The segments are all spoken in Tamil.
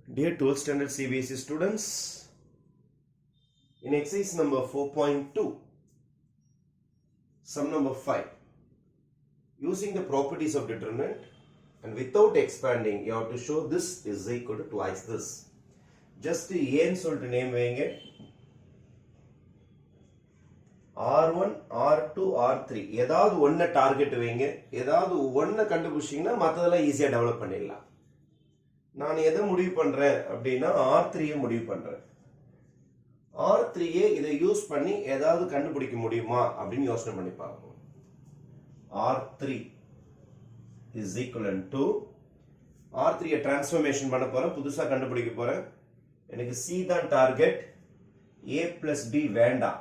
Dear 12th standard CBSE students, in exercise number 4.2, sum number 5, using the properties of determinant and without expanding, you have to show this is equal to twice this. Just ஏன்னு சொல்லிட்டு நேம் வைங்க. R1, R2, R3 ஏதாவது ஒன்ன டார்கெட் வைங்க. ஏதாவது ஒன்ன கண்டுபிடிச்சீங்கன்னா மற்றதெல்லாம் ஈஸியா டெவலப் பண்ணிடலாம். நான் எதை முடிவு பண்றேன் அப்படின்னா R3 முடிவு பண்றேன். R3 இதை யூஸ் பண்ணி ஏதாவது கண்டுபிடிக்க முடியுமா அப்படின்னு யோசனை பண்ணி பார்ப்போம். R3 is equivalent to R3 transformation பண்ண போறேன், புதுசா கண்டுபிடிக்க போறேன். எனக்கு C தான் டார்கெட், A plus B வேண்டாம்.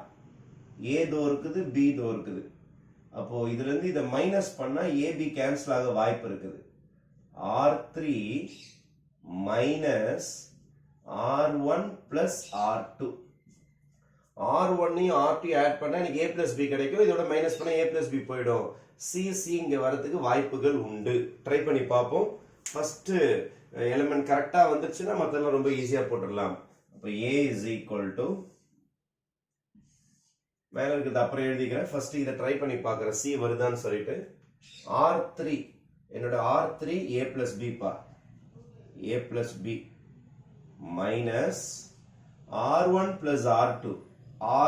A தோ இருக்குது, B தோ இருக்குது. அப்போ இதுல இருந்து இதை மைனஸ் பண்ணா AB கேன்சல் ஆக வாய்ப்பு இருக்குது. R3 minus R1 plus R2. R1 R2 add பண்ணா எனக்கு A plus B கிடைக்கும். இதோட மைனஸ் பண்ணா A plus B போயிடும். C இங்க வரதுக்கு வாய்ப்புகள் உண்டு. ட்ரை பண்ணி பார்ப்போம். ஃபர்ஸ்ட் எலிமெண்ட் கரெக்டா வந்துச்சுன்னா மத்தெல்லாம் ரொம்ப ஈஸியா போட்டுடலாம். அப்ப A is equal to மேல இருக்குது அப்புறம் எழுதிக்கிறேன். ஃபர்ஸ்ட் இதை ட்ரை பண்ணி பார்க்கறேன் C வருதான்னு சொல்லிட்டு. R3 என்னோட R3 A plus B பா. A plus B minus R1 plus R2.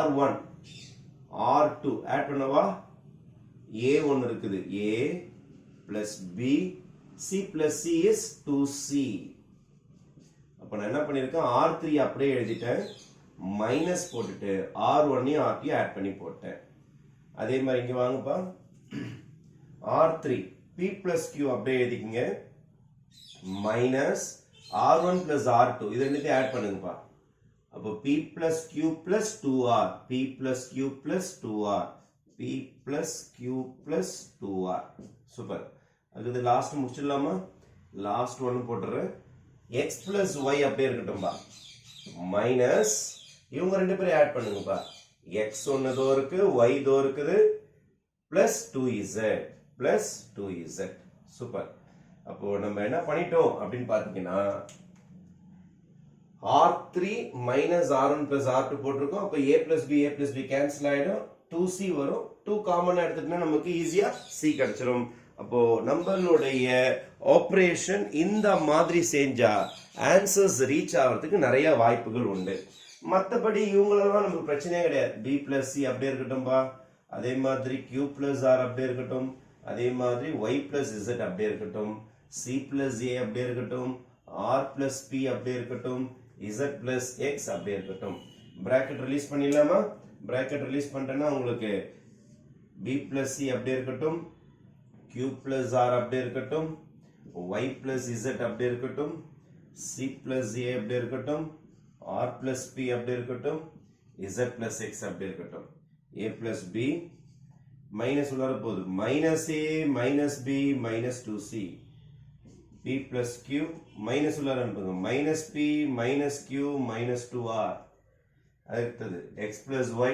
R1 R2 add பண்ணவா? A ஒன்னு இருக்குது. A plus B C plus C is 2C. அப்ப நான் என்ன பண்ணிருக்கேன்? R3 அப்படியே எழுதிட்டேன், மைனஸ் போட்டுட்டு R1 R2 ஆட் பண்ணி போட்டேன். அதே மாதிரி இங்க வாங்கப்பா. R3 P plus Q அப்படியே எழுதிக்கங்க, மைனஸ் R1 plus R2 இது ரெண்டுத்தையும் ஆட் பண்ணுங்கப்பா. அப்போ P plus Q plus 2R, P plus Q plus 2R, P plus Q plus 2R. Super. அதுக்கு லாஸ்ட் முடிச்சிடலாமா? லாஸ்ட் ஒன்னு போட்டுறேன். X plus Y அப்படியே இருக்கட்டும்பா, மைனஸ் இவங்க ரெண்டு பேரும் ஆட் பண்ணுங்கப்பா. X ஒன்னு தோ இருக்கு, Y தோ இருக்குது, plus 2Z plus 2Z. Super. அப்போ நம்ம என்ன பண்ணிட்டோம் அப்படின்னு பாத்தீங்கன்னா R3 minus R1 plus R2 போட்டிருக்கோம். அப்போ A plus B கேன்சல் ஆயிடும், 2C வரும். 2 காமன் எடுத்துக்கிட்டா நமக்கு ஈஸியா C கிடைச்சிடும். அப்போ நம்மளுடைய ஆபரேஷன் இந்த மாதிரி செஞ்சா ஆன்சர்ஸ் ரீச் ஆகிறதுக்கு நிறைய வாய்ப்புகள் உண்டு. மற்றபடி இவங்களெல்லாம் நமக்கு பிரச்சனையே கிடையாது. B plus C அப்படியே இருக்கட்டும்பா, அதே மாதிரி Q plus R அப்படியே இருக்கட்டும், அதே மாதிரி Y plus Z அப்படியே இருக்கட்டும், C plus A அப்படியே இருக்கட்டும், R plus P அப்படியே இருக்கட்டும், Z plus X அப்படியே இருக்கட்டும். பிராக்கெட் ரிலீஸ் பண்ணிடலாமா? பிராக்கெட் ரிலீஸ் பண்ணிட்டேன்னா உங்களுக்கு B plus C அப்படியே இருக்கட்டும், Q plus R அப்படியே இருக்கட்டும், Y plus Z அப்படியே இருக்கட்டும், C plus A அப்படியே இருக்கட்டும், R plus P அப்படியே இருக்கட்டும், Z plus X அப்படியே இருக்கட்டும். A plus B மைனஸ் உள்ள போகுது, minus A minus B minus 2C, P plus Q minus உள்ள அனுப்புங்க, minus P minus Q minus 2R. அடுத்தது X plus Y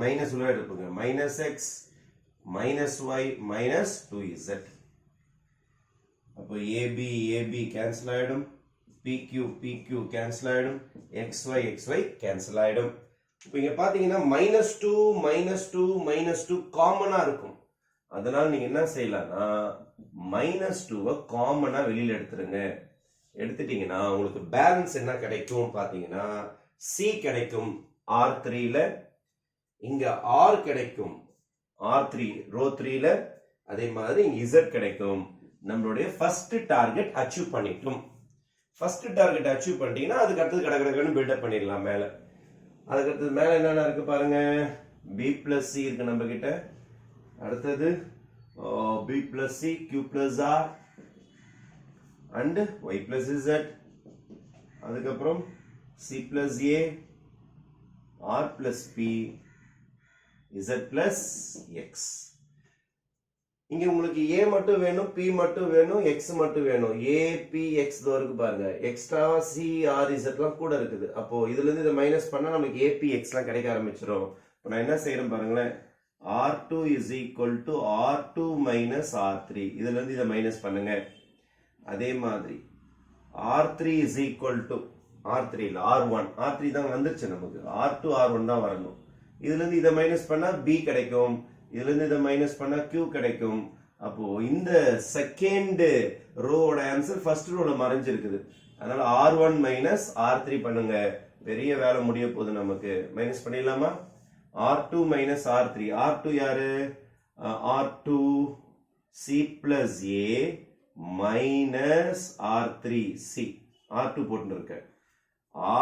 மைனஸ் உள்ள எடுப்புங்க, minus X minus Y minus 2Z. அப்போ AB கேன்சல் ஆயிடும், PQ கேன்சல் ஆயிடும், XY கேன்சல் ஆயிடும். இப்போ இங்க பாத்தீங்கன்னா -2 காமனா இருக்கும். அதனால நீங்க என்ன செய்யலாம்னா -2 காமனா வெளியில எடுத்துருங்க. எடுத்துட்டீங்கன்னா உங்களுக்கு பேலன்ஸ் என்ன கிடைக்கும் பாத்தீங்கன்னா C கிடைக்கும் R3ல, இங்க R கிடைக்கும் R3 ரோ 3ல, அதே மாதிரி இங்க Z கிடைக்கும். நம்மளுடைய ஃபர்ஸ்ட் டார்கெட் அச்சீவ் பண்ணிட்டோம். ஃபர்ஸ்ட் டார்கெட் அச்சீவ் பண்ணிட்டீங்கன்னா அதுக்கு அடுத்து கடகடன்னு பில்ட் அப் பண்ணிடலாம். மேல அதுக்கு அடுத்து மேல என்னென்ன இருக்கு பாருங்க. B plus C இருக்கு நம்ம கிட்ட. அடுத்தது B plus C, Q plus R and Y plus Z. அதுக்கப்புறம் C plus A, R plus P, Z plus X. இங்க உங்களுக்கு A மட்டும் வேணும், P மட்டும் வேணும், X மட்டும் வேணும். A, P, X தோ இருக்கு பாருங்க. எக்ஸ்ட்ராவா C, R, Z எல்லாம் கூட இருக்குது. அப்போ இதுல இருந்து இதை மைனஸ் பண்ணா நமக்கு A, P, X எல்லாம் கிடைக்க ஆரம்பிச்சிடும். இப்போ நான் என்ன செய்யறேன் பாருங்களேன். R2 is equal to R2 minus R3. இதுல இருந்து இதை மைனஸ் பண்ணுங்க. அதே மாதிரி R3 is equal to R3 இல்ல R1 R3 தான் வந்துருச்சு நமக்கு R2 R1 தான் வரணும் இதுல இருந்து இதை மைனஸ் பண்ணா B கிடைக்கும் இதுல இருந்து இதை மைனஸ் பண்ணா Q கிடைக்கும் அப்போ இந்த செகண்ட் ரோவோட ஆன்சர் ஃபர்ஸ்ட் ரோல மறைஞ்சிருக்குது அதனால R1 மைனஸ் R3 பண்ணுங்க பெரிய வேலை முடிய போகுது நமக்கு மைனஸ் பண்ணிடலாமா R2 மைனஸ் R3 R2 யாரு R2 C plus A minus R3 C R2 போட்டு இருக்க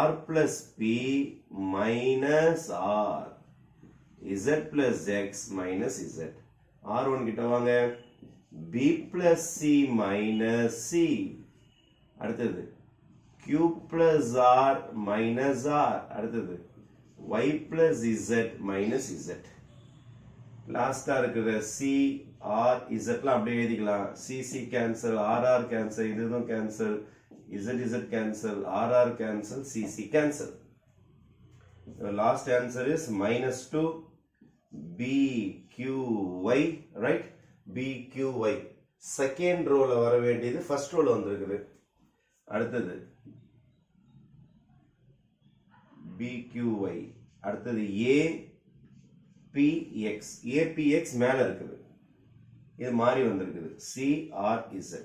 R plus P minus R Z plus X minus Z R1 கிட்ட வாங்க B plus C minus C அடுத்தது Q plus R minus R அடுத்தது Y plus Z minus Z லாஸ்டா இருக்குது C R Z லாம் அப்படியே எழுதிக்கலாம் C C cancel R R cancel இதுவும் cancel Z Z cancel R R cancel C C cancel the last answer is minus 2 B Q Y right B Q Y second row ல வர வேண்டியது first row ல வந்திருக்குது அடுத்தது B Q Y அடுத்தது A P X A P X மேல இருக்குது இது மாறி வந்திருக்குது C R Z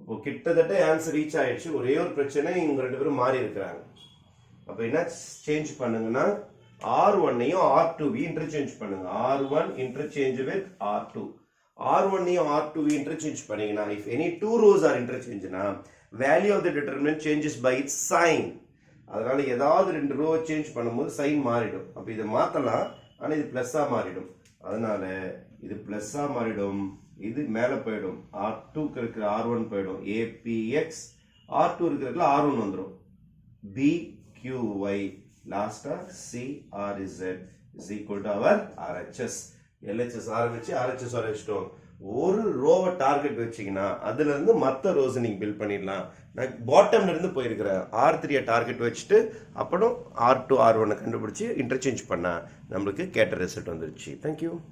இப்போ கிட்டத்தட்ட ஆன்சர் ரீச் ஆயிடுச்சு ஒரே ஒரு பிரச்சனை இவங்க ரெண்டு பேரும் மாறி இருக்கிறாங்க அப்ப என்ன சேஞ்ச் பண்ணுங்கன்னா R1 ஐயும் R2 இன்டர்சேஞ்ச் பண்ணுங்க R1 interchange with R2 R1 ஐயும் R2 இன்டர்சேஞ்ச் பண்ணீங்கன்னா if any two rows are interchanged னா value of the determinant changes by its sign அதனால ஏதாவது ரெண்டு ரோ சேஞ்ச் பண்ணும்போது சைன் மாறிடும் அப்ப இதை மாத்தலாம் ஆனா இது பிளஸ்ஸா மாறிடும் அதனால இது பிளஸ்ஸா மாறிடும் இது மேல போய்டும் R2 க்கு இருக்கிற R1 போய்டும் APX R2 இருக்கிறதுல R1 வந்துரும் BQY லாஸ்டா CRZ is equal to our RHS LHS ஆரம்பிச்சு RHS வரைச்சிட்டோம் ஒரு ரோவை டார்கெட் வச்சீங்கன்னா அதுல இருந்து மத்த ரோஸ் நீங்க பில்ட் பண்ணிடலாம் நான் பாட்டம்ல இருந்து போயிருக்கிறேன் R3 டார்கெட் வச்சுட்டு அப்புறம் R2 R1 கண்டுபிடிச்சு இன்டர்சேஞ்ச் பண்ணா நம்மளுக்கு கேட்ட ரிசல்ட் வந்துருச்சு தேங்க்யூ